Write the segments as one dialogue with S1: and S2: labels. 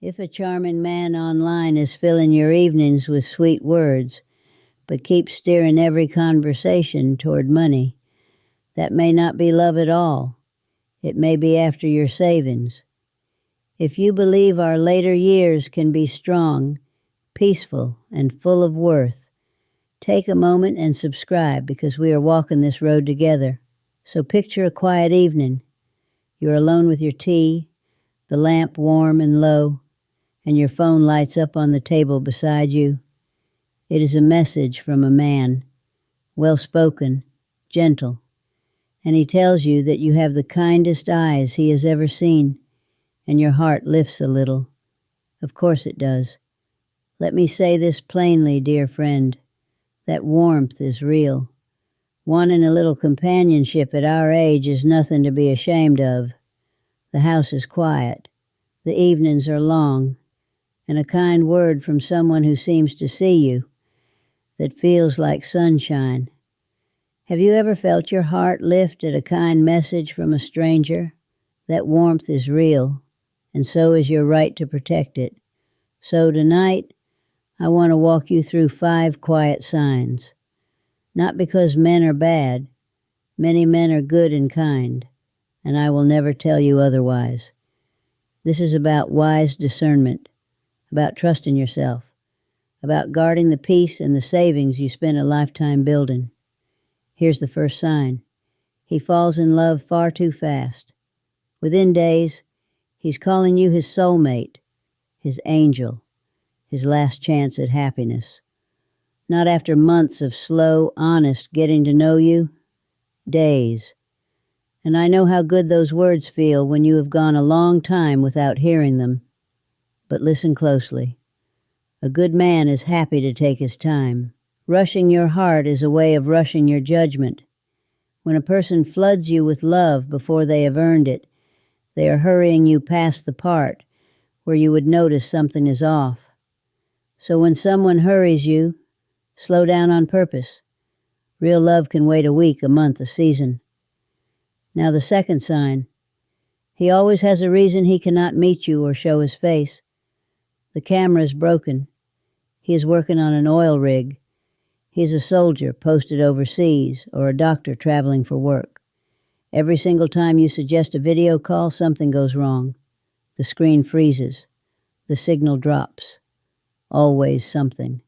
S1: If a charming man online is filling your evenings with sweet words, but keeps steering every conversation toward money, that may not be love at all. It may be after your savings. If you believe our later years can be strong, peaceful, and full of worth, take a moment and subscribe, because we are walking this road together. So picture a quiet evening. You're alone with your tea, the lamp warm and low, and your phone lights up on the table beside you. It is a message from a man, well-spoken, gentle, and he tells you that you have the kindest eyes he has ever seen, and your heart lifts a little. Of course it does. Let me say this plainly, dear friend. That warmth is real. Wanting a little companionship at our age is nothing to be ashamed of. The house is quiet. The evenings are long. And a kind word from someone who seems to see you, that feels like sunshine. Have you ever felt your heart lift at a kind message from a stranger? That warmth is real, and so is your right to protect it. So tonight, I want to walk you through 5 quiet signs. Not because men are bad. Many men are good and kind, and I will never tell you otherwise. This is about wise discernment, about trusting yourself, about guarding the peace and the savings you spent a lifetime building. Here's the first sign. He falls in love far too fast. Within days, he's calling you his soulmate, his angel, his last chance at happiness. Not after months of slow, honest getting to know you. Days. And I know how good those words feel when you have gone a long time without hearing them. But listen closely. A good man is happy to take his time. Rushing your heart is a way of rushing your judgment. When a person floods you with love before they have earned it, they are hurrying you past the part where you would notice something is off. So when someone hurries you, slow down on purpose. Real love can wait a week, a month, a season. Now the second sign. He always has a reason he cannot meet you or show his face. The camera is broken. He is working on an oil rig. He is a soldier posted overseas or a doctor traveling for work. Every single time you suggest a video call, something goes wrong. The screen freezes. The signal drops. Always something.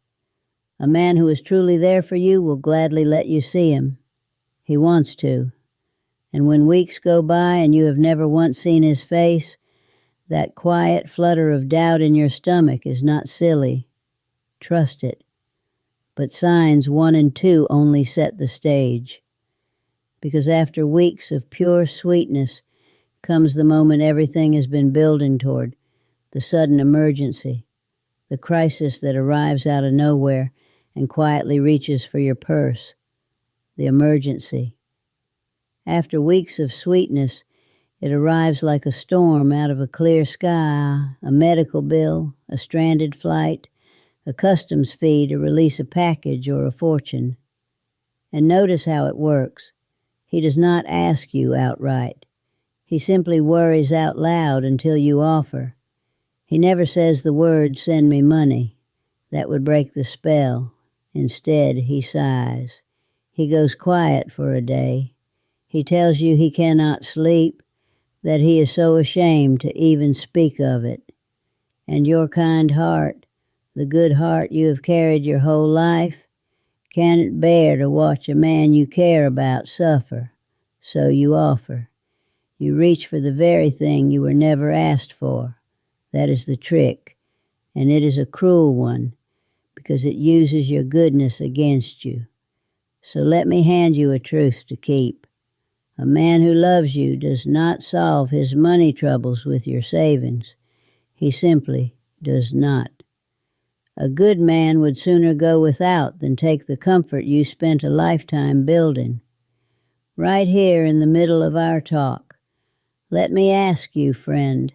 S1: A man who is truly there for you will gladly let you see him. He wants to. And when weeks go by and you have never once seen his face, that quiet flutter of doubt in your stomach is not silly. Trust it. But signs 1 and 2 only set the stage. Because after weeks of pure sweetness comes the moment everything has been building toward, the sudden emergency, the crisis that arrives out of nowhere and quietly reaches for your purse, the emergency. After weeks of sweetness, it arrives like a storm out of a clear sky, a medical bill, a stranded flight, a customs fee to release a package or a fortune. And notice how it works. He does not ask you outright. He simply worries out loud until you offer. He never says the word, "Send me money." That would break the spell. Instead, he sighs. He goes quiet for a day. He tells you he cannot sleep, that he is so ashamed to even speak of it. And your kind heart, the good heart you have carried your whole life, can't bear to watch a man you care about suffer. So you offer. You reach for the very thing you were never asked for. That is the trick, and it is a cruel one, because it uses your goodness against you. So let me hand you a truth to keep. A man who loves you does not solve his money troubles with your savings. He simply does not. A good man would sooner go without than take the comfort you spent a lifetime building. Right here in the middle of our talk, let me ask you, friend,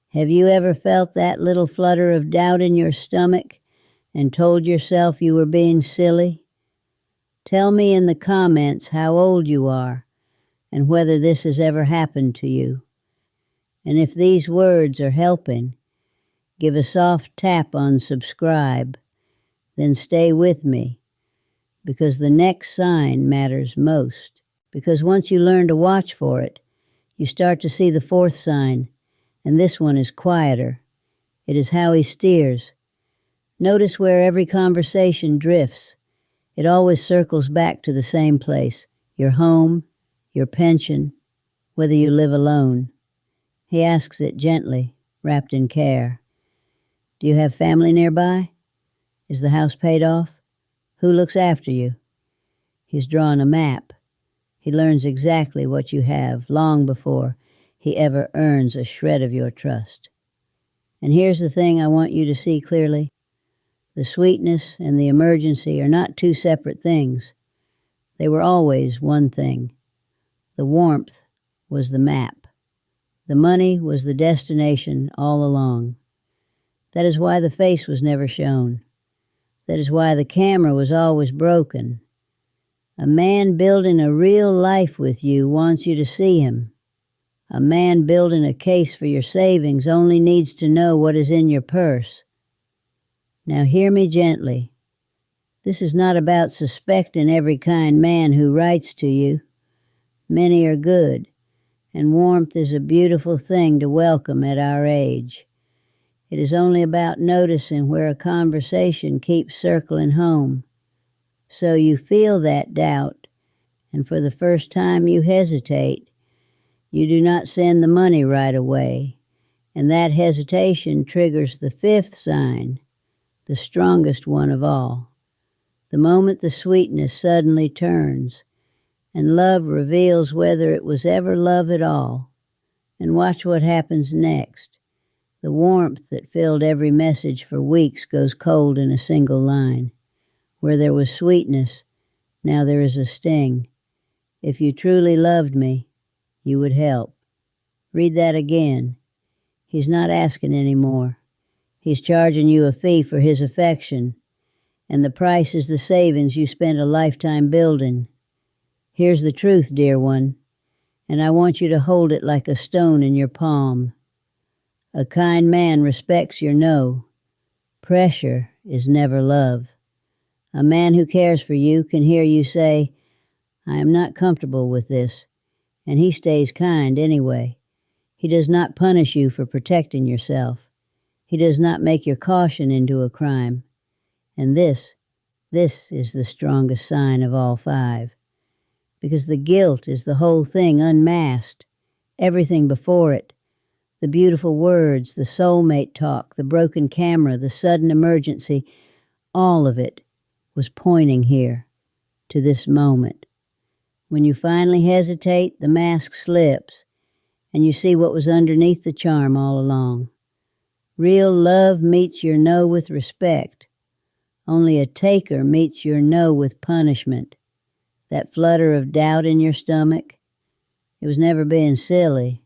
S1: have you ever felt that little flutter of doubt in your stomach and told yourself you were being silly? Tell me in the comments how old you are and whether this has ever happened to you. And if these words are helping, Give a soft tap on subscribe, then stay with me, because the next sign matters most. Because once you learn to watch for it, you start to see the fourth sign, and this one is quieter. It is how he steers. Notice where every conversation drifts. It always circles back to the same place, your home, your pension, whether you live alone. He asks it gently, wrapped in care. Do you have family nearby? Is the house paid off? Who looks after you? He's drawn a map. He learns exactly what you have long before he ever earns a shred of your trust. And here's the thing I want you to see clearly. The sweetness and the emergency are not two separate things. They were always one thing. The warmth was the map. The money was the destination all along. That is why the face was never shown. That is why the camera was always broken. A man building a real life with you wants you to see him. A man building a case for your savings only needs to know what is in your purse. Now hear me gently. This is not about suspecting every kind man who writes to you. Many are good, and warmth is a beautiful thing to welcome at our age. It is only about noticing where a conversation keeps circling home. So you feel that doubt, and for the first time you hesitate. You do not send the money right away, and that hesitation triggers the fifth sign, the strongest one of all. The moment the sweetness suddenly turns, and love reveals whether it was ever love at all. And watch what happens next. The warmth that filled every message for weeks goes cold in a single line. Where there was sweetness, now there is a sting. If you truly loved me, you would help. Read that again. He's not asking any more. He's charging you a fee for his affection, and the price is the savings you spent a lifetime building. Here's the truth, dear one, and I want you to hold it like a stone in your palm. A kind man respects your no. Pressure is never love. A man who cares for you can hear you say, I am not comfortable with this, and he stays kind anyway. He does not punish you for protecting yourself. He does not make your caution into a crime. And this is the strongest sign of all five. Because the guilt is the whole thing unmasked, everything before it. The beautiful words, the soulmate talk, the broken camera, the sudden emergency, all of it was pointing here, to this moment. When you finally hesitate, the mask slips, and you see what was underneath the charm all along. Real love meets your no with respect. Only a taker meets your no with punishment. That flutter of doubt in your stomach, it was never being silly.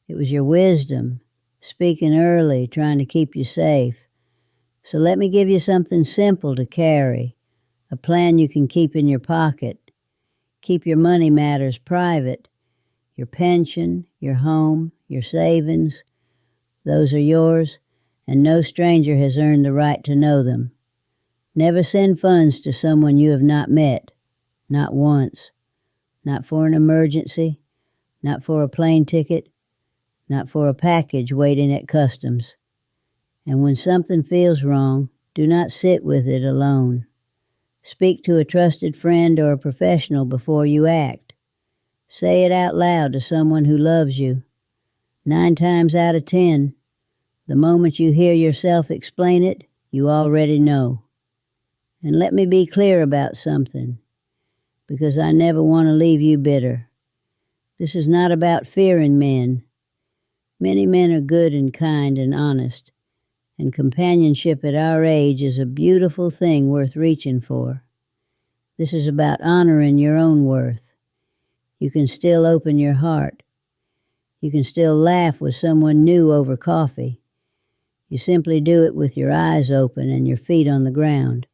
S1: It was your wisdom, speaking early, trying to keep you safe. So let me give you something simple to carry, a plan you can keep in your pocket. Keep your money matters private. Your pension, your home, your savings, those are yours, and no stranger has earned the right to know them. Never send funds to someone you have not met, not once, not for an emergency, not for a plane ticket, not for a package waiting at customs. And when something feels wrong, do not sit with it alone. Speak to a trusted friend or a professional before you act. Say it out loud to someone who loves you. 9 times out of 10, the moment you hear yourself explain it, you already know. And let me be clear about something, because I never want to leave you bitter. This is not about fearing men. Many men are good and kind and honest, and companionship at our age is a beautiful thing worth reaching for. This is about honoring your own worth. You can still open your heart. You can still laugh with someone new over coffee. You simply do it with your eyes open and your feet on the ground.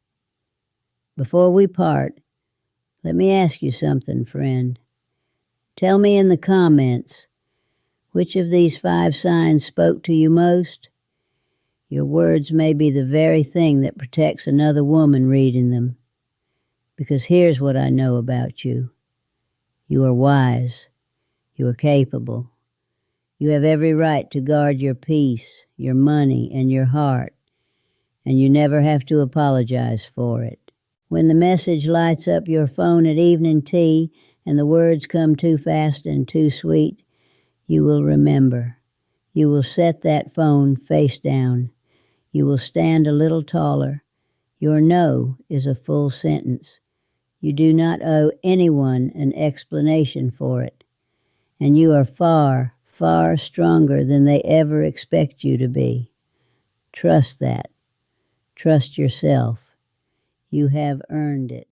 S1: Before we part, let me ask you something, friend. Tell me in the comments, which of these 5 signs spoke to you most? Your words may be the very thing that protects another woman reading them. Because here's what I know about you. You are wise. You are capable. You have every right to guard your peace, your money, and your heart, and you never have to apologize for it. When the message lights up your phone at evening tea and the words come too fast and too sweet, you will remember. You will set that phone face down. You will stand a little taller. Your no is a full sentence. You do not owe anyone an explanation for it. And you are far, far stronger than they ever expect you to be. Trust that. Trust yourself. You have earned it.